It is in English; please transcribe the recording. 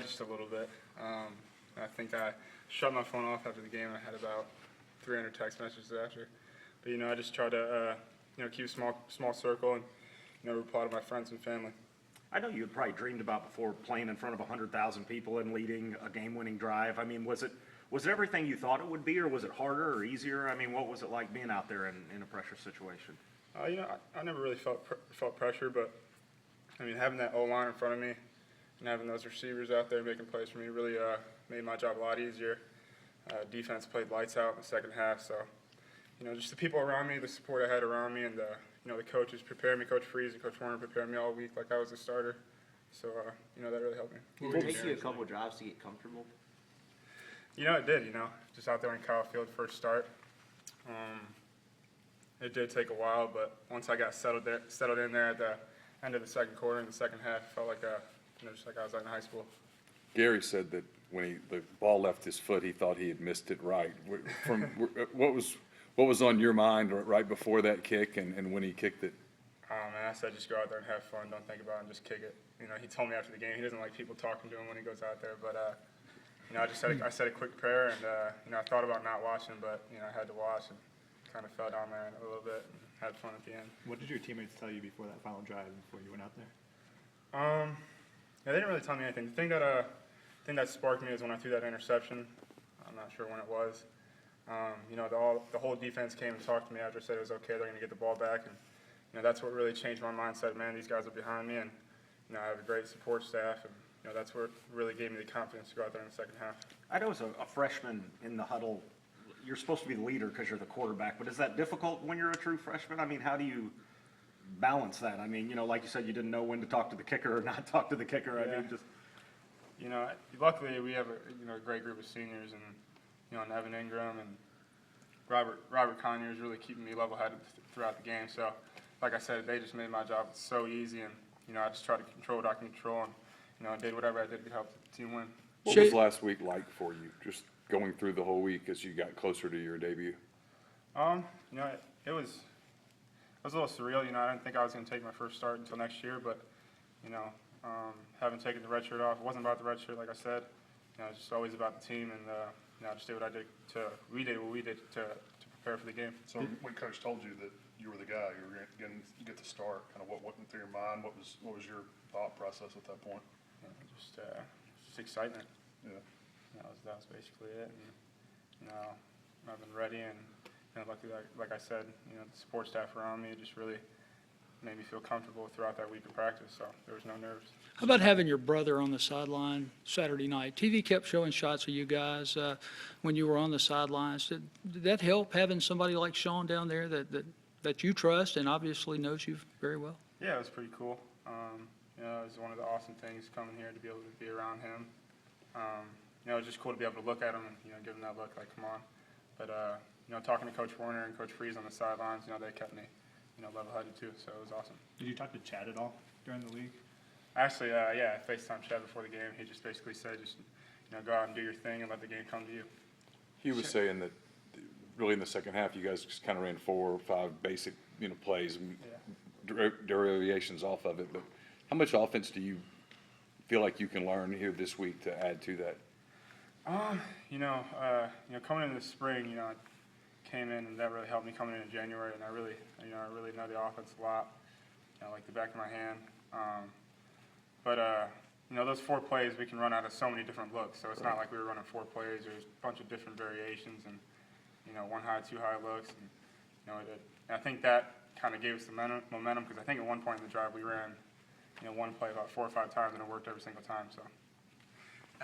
just a little bit. I think I shut my phone off after the game. I had about 300 text messages after. But, I just try to, keep a small circle and, reply to my friends and family. I know you had probably dreamed about before playing in front of 100,000 people and leading a game-winning drive. I mean, was it everything you thought it would be, or was it harder or easier? I mean, what was it like being out there in a pressure situation? I never really felt pressure, but, having that O-line in front of me and having those receivers out there making plays for me really made my job a lot easier. Defense played lights out in the second half, so, just the people around me, the support I had around me, and, the coaches prepared me, Coach Freeze and Coach Warner prepared me all week like I was a starter. So, that really helped me. Did it take you a couple drives to get comfortable? It did, just out there in Kyle Field first start. It did take a while, but once I got settled in there at the end of the second quarter in the second half, it felt like, just like I was in high school. Gary said that when the ball left his foot, he thought he had missed it right. What was on your mind right before that kick and when he kicked it? Man, I said just go out there and have fun. Don't think about it and just kick it. He told me after the game he doesn't like people talking to him when he goes out there, but I said a quick prayer and I thought about not watching, but I had to watch and kind of fell down there a little bit and had fun at the end. What did your teammates tell you before that final drive and before you went out there? They didn't really tell me anything. The thing that sparked me is when I threw that interception. I'm not sure when it was. The whole defense came and talked to me after I said it was okay. They're going to get the ball back, and that's what really changed my mindset. Man, these guys are behind me, and I have a great support staff, and that's what really gave me the confidence to go out there in the second half. I know as a freshman in the huddle, you're supposed to be the leader because you're the quarterback, but is that difficult when you're a true freshman? I mean, how do you balance that? I mean, like you said, you didn't know when to talk to the kicker or not talk to the kicker. Yeah. I mean, just luckily we have a great group of seniors, and Evan Ingram and Robert Conyers really keeping me level-headed throughout the game. So, like I said, they just made my job so easy, and I just tried to control what I can control, and I did whatever I did to help the team win. What was last week like for you, just going through the whole week as you got closer to your debut? It was a little surreal. I didn't think I was going to take my first start until next year, but having taken the red shirt off, it wasn't about the red shirt, like I said. It's just always about the team, and I just did what we did to prepare for the game. So when Coach told you that you were the guy, you were going to get the start, kind of what went through your mind? What was your thought process at that point? Just excitement. Yeah. That was basically it. And, I've been ready, and luckily, like I said, the support staff around me just really made me feel comfortable throughout that week of practice, so there was no nerves. How about having your brother on the sideline Saturday night? TV kept showing shots of you guys when you were on the sidelines. Did that help, having somebody like Sean down there that you trust and obviously knows you very well? Yeah, it was pretty cool. It was one of the awesome things coming here to be able to be around him. It was just cool to be able to look at him and give him that look like, come on. But, talking to Coach Warner and Coach Freeze on the sidelines, they kept me level-headed too, so it was awesome. Did you talk to Chad at all during the league? Actually, I FaceTimed Chad before the game. He just basically said, go out and do your thing and let the game come to you. He was saying that really in the second half, you guys just kind of ran 4 or 5 basic, plays and derivations off of it. But how much offense do you feel like you can learn here this week to add to that? Coming into the spring, I came in and that really helped me coming in January, and I really know the offense a lot, like the back of my hand. Those 4 plays we can run out of so many different looks. So it's not like we were running 4 plays. There's a bunch of different variations, and 1 high, 2 high looks, and I think that kind of gave us the momentum because I think at one point in the drive we ran 1 play about 4 or 5 times, and it worked every single time. So.